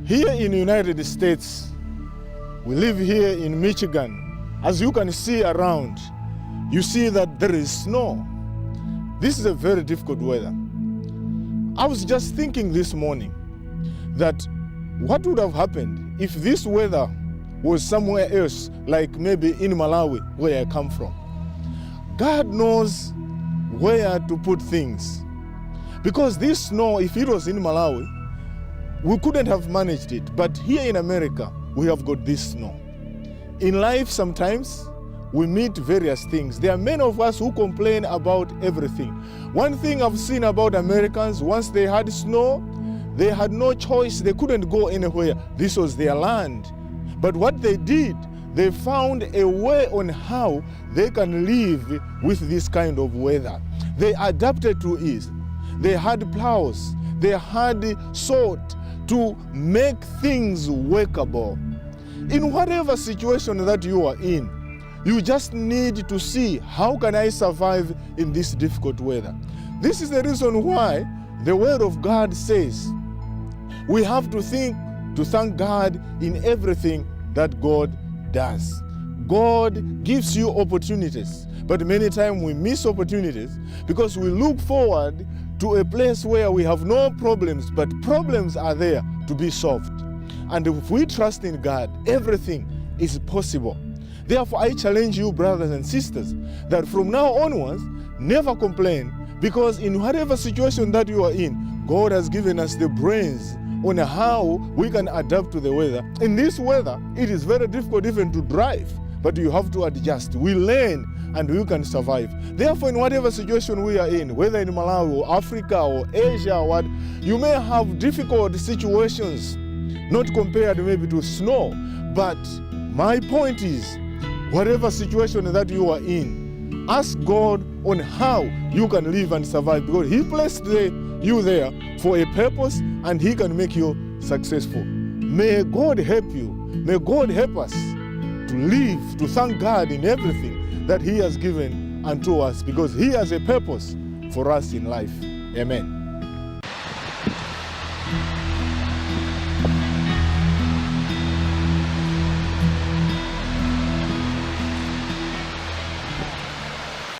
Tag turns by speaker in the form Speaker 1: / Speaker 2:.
Speaker 1: Here in the United States, we live here in Michigan. As you can see around, you see that there is snow. This is a very difficult weather. I was just thinking this morning that what would have happened if this weather was somewhere else, like maybe in Malawi, where I come from. God knows where to put things. Because this snow, if it was in Malawi, we couldn't have managed it. But here in America, we have got this snow. In life, sometimes we meet various things. There are many of us who complain about everything. One thing I've seen about Americans, once they had snow, they had no choice. They couldn't go anywhere. This was their land. But what they did, they found a way on how they can live with this kind of weather. They adapted to it. They had plows. They had salt to make things workable. In whatever situation that you are in, you just need to see, how can I survive in this difficult weather? This is the reason why the Word of God says we have to thank God in everything that God does. God gives you opportunities, but many times we miss opportunities because we look forward to a place where we have no problems, but problems are there to be solved. And if we trust in God, everything is possible. Therefore, I challenge you, brothers and sisters, that from now onwards, never complain, because in whatever situation that you are in, God has given us the brains on how we can adapt to the weather. In this weather, it is very difficult even to drive, but you have to adjust. We learn and we can survive. Therefore, in whatever situation we are in, whether in Malawi or Africa or Asia or what, you may have difficult situations, not compared maybe to snow, but my point is, whatever situation that you are in, ask God on how you can live and survive, because He placed you there for a purpose and He can make you successful. May God help you. May God help us to live, to thank God in everything that He has given unto us, because He has a purpose for us in life. Amen.